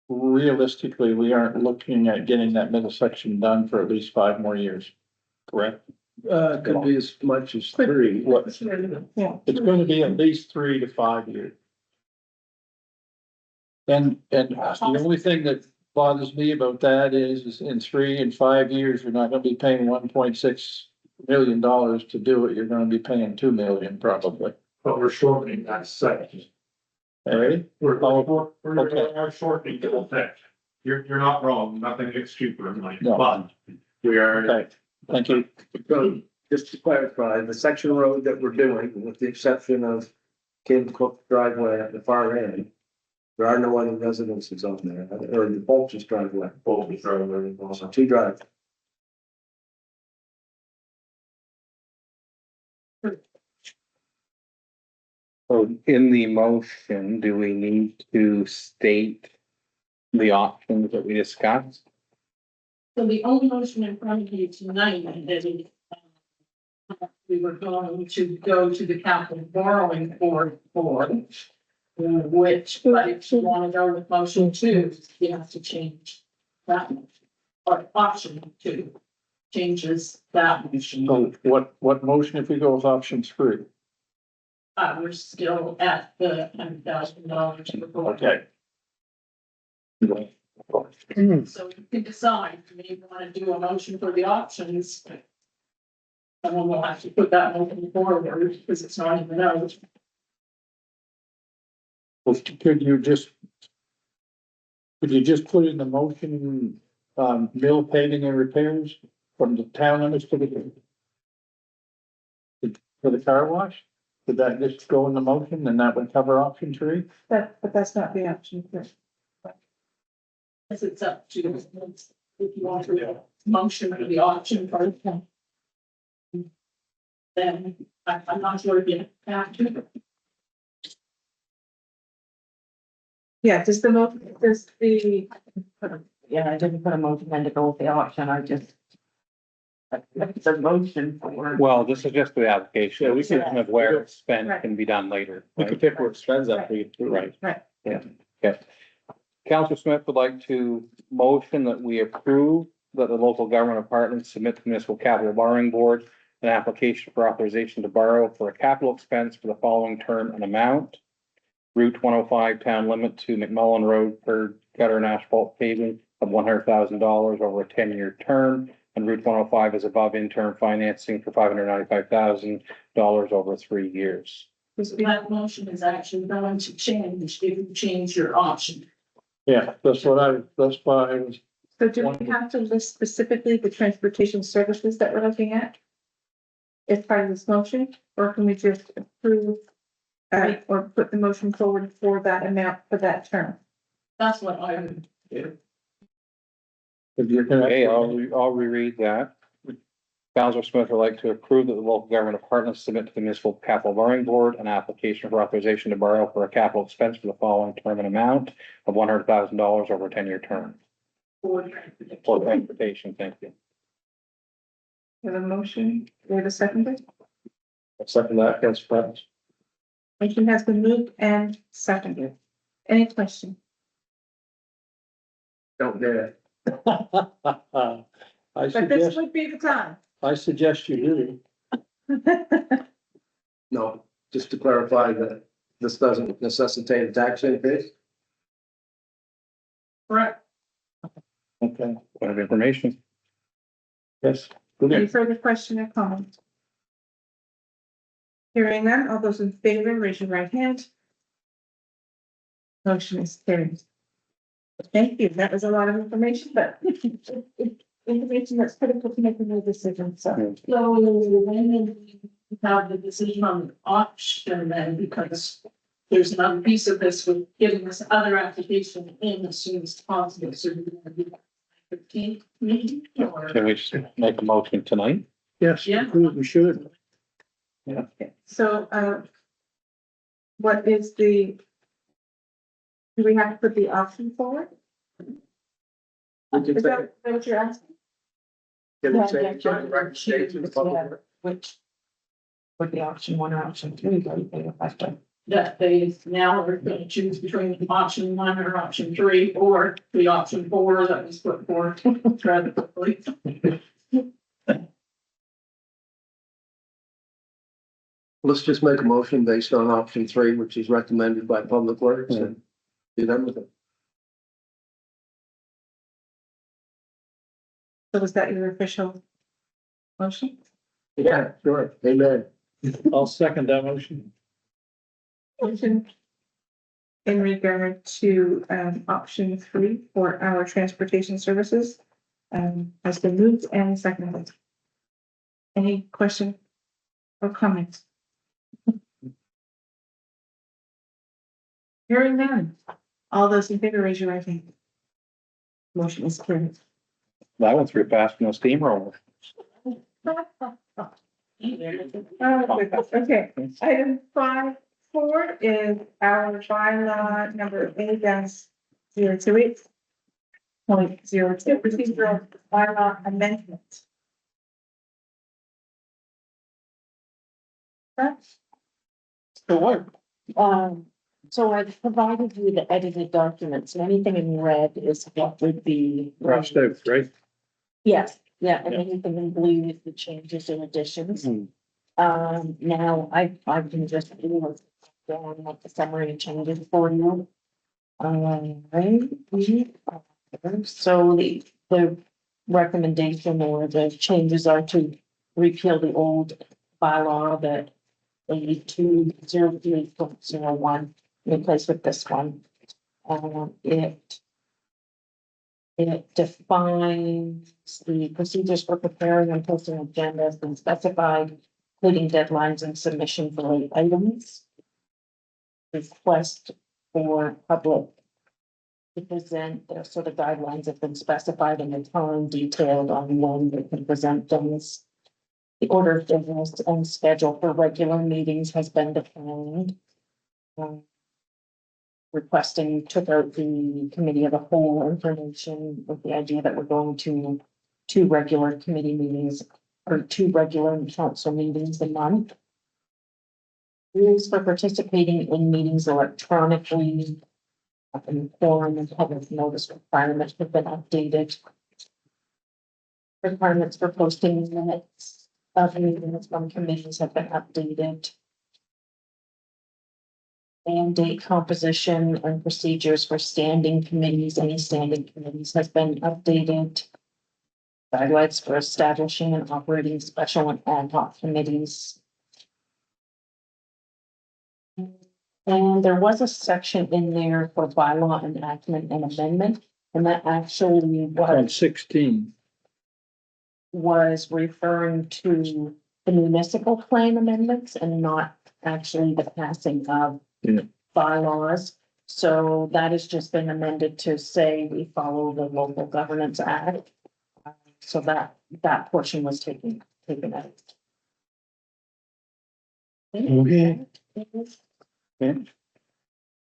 realistically, we aren't looking at getting that middle section done for at least 5 more years. Correct? Could be as much as 3. What, Yeah. it's going to be at least 3 to 5 years. And the only thing that bothers me about that is in 3 and 5 years, you're not gonna be paying $1.6 million to do it. You're gonna be paying 2 million probably. But we're shortening that section. All right? We're okay. shortening the whole section. You're not wrong, nothing gets cheaper, Mike, No. but we are, Okay, thank you. So, just to clarify, the section road that we're doing, with the exception of Kim Cook driveway at the far end, there are no other residences on there, or the Bolt's driveway, both is very so 2 drives. So in the motion, do we need to state the options that we discussed? So the only motion in front of you tonight is we were going to go to the capital borrowing board for which, but if you want to go with motion 2, you have to change that. Or option 2 changes that motion. So what motion if we go with option 3? We're still at the $100,000. Okay. So you can decide, if you want to do a motion for the options. Someone will have to put that motion forward because it's not even out. Well, could you just put in the motion, mill paving and repairs from the town limits to the car wash? Would that just go in the motion and that would cover option 3? But that's not the option. Yes, it's up to you. If you want to motion for the option part. Then I'm not sure if you have to. Yeah, does the, Yeah, I didn't put a motion in to go with the option, I just. It's a motion for. Well, this is just the application. Yeah, we Decision can- of where it's spent Right. can be done later. We right? could pick where it spends after we. Right. right, Okay. Councillor Smith would like to motion that we approve that the local government department submit to the municipal capital borrowing board an application for authorization to borrow for a capital expense for the following term and amount. Route 105 town limit to McMullen Road for gutter and asphalt paving of $100,000 over a 10-year term. And Route 105 is above interim financing for $595,000 over 3 years. That motion is actually going to change if you change your option. Yeah, that's why I was, so do we have to list specifically the transportation services that we're looking at? As part of this motion, or can we just approve? Or put the motion forward for that amount for that term? That's what I would do. if you're gonna. Okay, I'll reread that. Councillor Smith would like to approve that the local government department submit to the municipal capital borrowing board an application for authorization to borrow for a capital expense for the following term and amount of $100,000 over a 10-year term. For transportation, thank you. We have a motion, we have a second. Second that, Councillor Patton. Motion has been moved and seconded. Any question? Don't get it. I But this suggest, would be the time. I suggest you do. No, just to clarify that this doesn't necessitate a tax increase. Correct. Okay, Point of information. yes. Any further question or comment? Hearing none, all those in favor, raise your right hand. Motion is carried. Thank you. That was a lot of information, but information that's critical to making a decision, so. So when we have the decision on the option then, because there's another piece of this with getting this other application in as soon as possible, so we're gonna do 15th meeting or. Can we just make a motion tonight? Yes, Yeah. we should. Okay, so, what is the? Do we have to put the option forward? We can Is take, that what you're asking? can we Yeah, take, yeah, can we recommend to the public? Which, with the option 1 or option 2, go to the effective. that they now are gonna choose between option 1 or option 3, or the option 4 that was put forth rather quickly. Let's just make a motion based on option 3, which is recommended by Public Works, and be done with it. So was that your official motion? Yeah, sure. Amen. I'll second that motion. Motion in regard to, option 3 for our transportation services, has been moved and seconded. Any question or comments? Hearing none. All those in favor, raise your right hand. Motion is carried. That went through fast, no steamroller. Okay, item 5.4 is our bylaw number A-028.02, procedural bylaw amendment. So I've provided you the edited documents, and anything in red is what would be. Crossed out, right? Yes, yeah, and anything in blue is the changes and additions. Hmm. Now I can just do down like the summary and changes for you. Right, so the recommendation or the changes are to repeal the old bylaw that 8203.01, replace with this one. It defines the procedures for preparing and posting agendas and specified, including deadlines and submission for late items. Request for public to present, their sort of guidelines have been specified in the time detailed on when they can present things. The order of business and schedule for regular meetings has been defined. Requesting took out the committee of the whole information with the idea that we're going to two regular committee meetings or two regular council meetings a month. Rules for participating in meetings electronically. And forum and public notice requirements have been updated. Requirements for posting minutes of meetings from committees have been updated. Mandate composition and procedures for standing committees, any standing committees has been updated. Guidelines for establishing and operating special and ad hoc committees. And there was a section in there for bylaw enactment and amendment, and that actually On 16. was referring to the municipal plan amendments and not actually the passing of Yeah. bylaws. So that has just been amended to say we follow the local governance act. So that portion was taken out. Okay. Okay.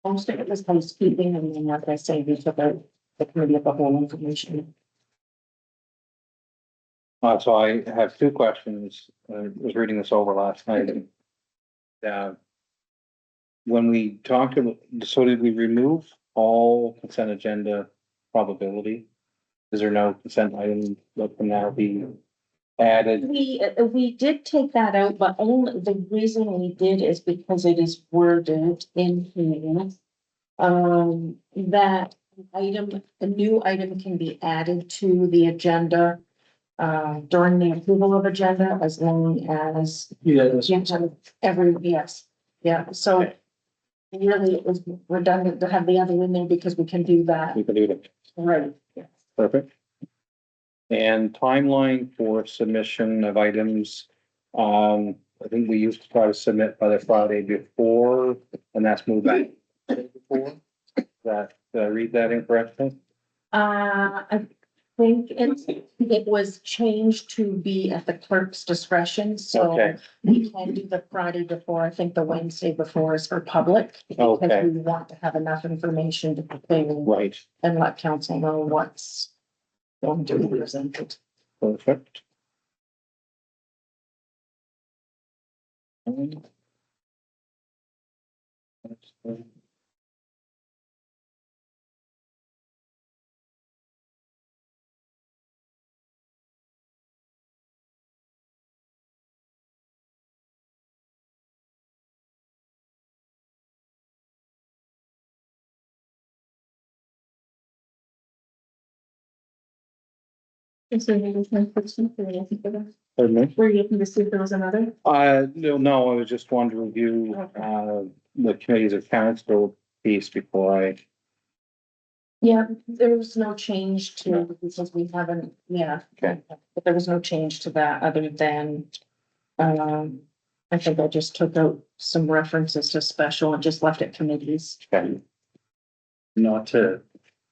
Most of it was housekeeping, and then, like I say, we took out the committee of the whole information. So I have two questions. I was reading this over last night. When we talked about, so did we remove all consent agenda probability? Is there no consent item that can now be added? We did take that out, but only the reason we did is because it is worded in here. That item, a new item can be added to the agenda. During the approval of agenda, as long as Yes. you have yes, yeah, so. Really, it was redundant to have the other in there because we can do that, We can do that. right? Yeah. Perfect. And timeline for submission of items. I think we used to try to submit by the Friday before, and that's moved back before. That, did I read that incorrectly? I think it was changed to be at the clerk's discretion, so Okay. we can do the Friday before. I think the Wednesday before is for public. Okay. Because we want to have enough information to prepare Right, and let council know what's going to be presented. perfect. Is there any one person for anything for that? Pardon me? Were you looking to see if there was another? No, I was just wanting to review, the committees of council piece before I, Yeah, there was no change to, because we haven't, yeah. Okay. But there was no change to that other than, I think I just took out some references to special and just left it committees. Not to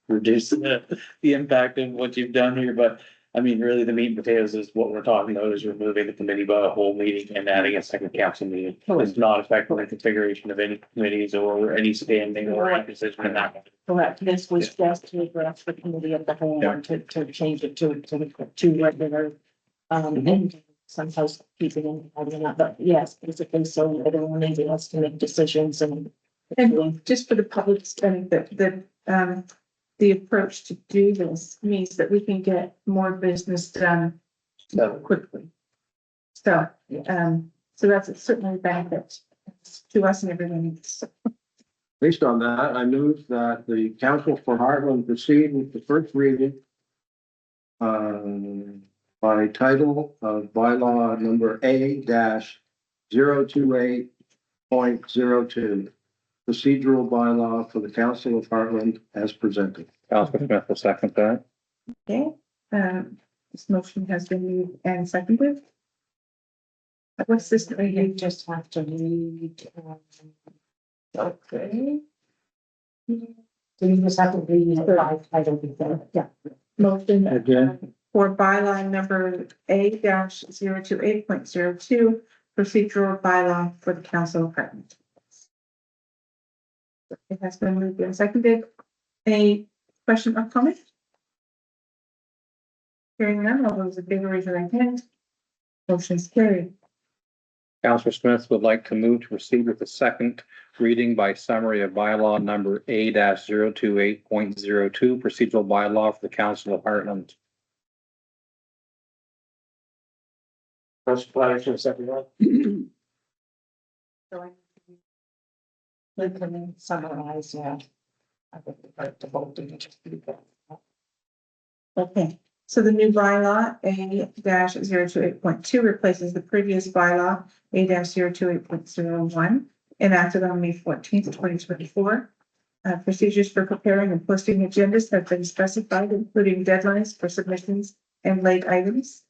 reduce the impact of what you've done here, but I mean, really the meat and potatoes is what we're talking about is removing the committee by a whole meeting and adding a second council meeting. It's not affecting the configuration of any committees or any standing or any decision in that. Correct, this was just to address the committee of the whole and to change it to two regular, and some housekeeping and all that, but yes, basically, so it will enable us to make decisions and. And just for the public's benefit, the approach to do this means that we can get more business done quickly. So, so that's certainly a benefit to us and everyone else. Based on that, I move that the council for Heartland proceed with the first reading by title of bylaw number A-028.02, procedural bylaw for the Council of Heartland as presented. Councilor Smith will second that. Okay, this motion has been moved and seconded. What's this You reading? just have to read. Okay. So you just have to read it by title before. Yeah. Motion Again. for bylaw number A-028.02, procedural bylaw for the Council of Heartland. It has been moved and seconded. Any question or comment? Hearing none, all those in favor raise your right hand. Motion is carried. Councilor Smith would like to move to proceed with the second reading by summary of bylaw number A-028.02, procedural bylaw for the Council of Heartland. Council Patterson, second one. So We can summarize, yeah. I think we'd like to vote to just do that. okay, so the new bylaw A-028.2 replaces the previous bylaw A-028.01 enacted on May 14th, 2024. Procedures for preparing and posting agendas have been specified, including deadlines for submissions and late items.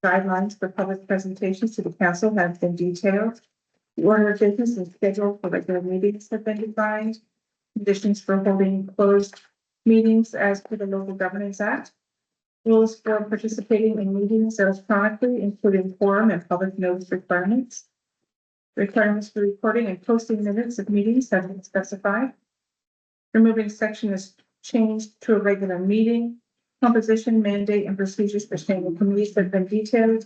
Guidelines for public presentations to the council have been detailed. The order of business and schedule for regular meetings have been defined. Conditions for holding closed meetings as per the Local Governance Act. Rules for participating in meetings electronically, including quorum and public notice requirements. Requirements for recording and posting minutes of meetings have been specified. Removing section is changed to a regular meeting. Composition, mandate, and procedures for standing committees have been detailed.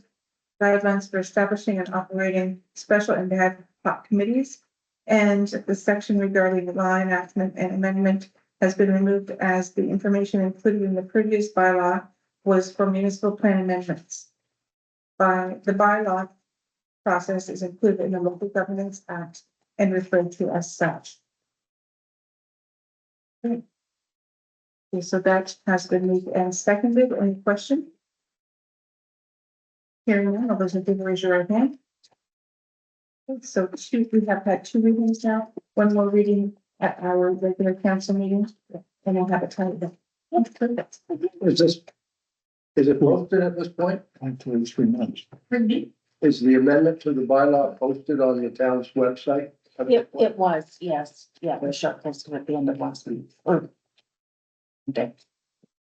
Guidelines for establishing and operating special and ad hoc committees. And the section regarding the law enactment and amendment has been removed as the information included in the previous bylaw was for municipal plan amendments. The bylaw process is included in the Local Governance Act and referred to as such. Okay, so that has been moved and seconded. Any question? Hearing none, all those in favor raise your right hand. Okay, so we have had two readings now, one more reading at our regular council meeting, and we'll have a time. That's perfect. Is it posted at this point? Actually, 3 months. Is the amendment to the bylaw posted on the town's website? It was, yes, yeah, the short posted at the end of last week, or. Day.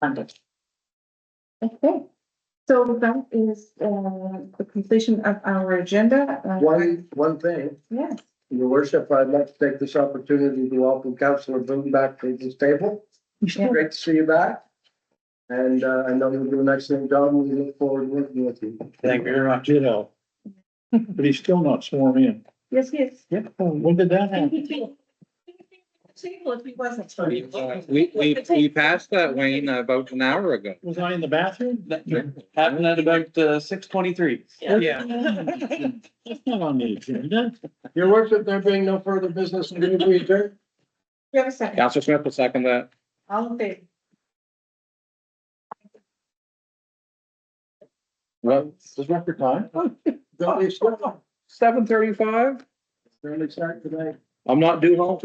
Monday. Okay, so that is the completion of our agenda. One thing, Yes, Your Worship, I'd like to take this opportunity to welcome Councillor Boone back to this table. Yeah. Great to see you back. And I know you'll do an excellent job, and we look forward to working with you. Thank you very much. You know. But he's still not sworn in. yes, yes. Yep. When did that happen? table if he wasn't. We passed that, Wayne, about an hour ago. Was I in the bathroom? Happened at about 6:23. Yeah. That's not on the agenda. Your worship, there being no further business, we adjourn. We have a second. Counselor Smith will second that. All in favor? Well, Is record time? Don't we start? 7:35. Early start today. I'm not due home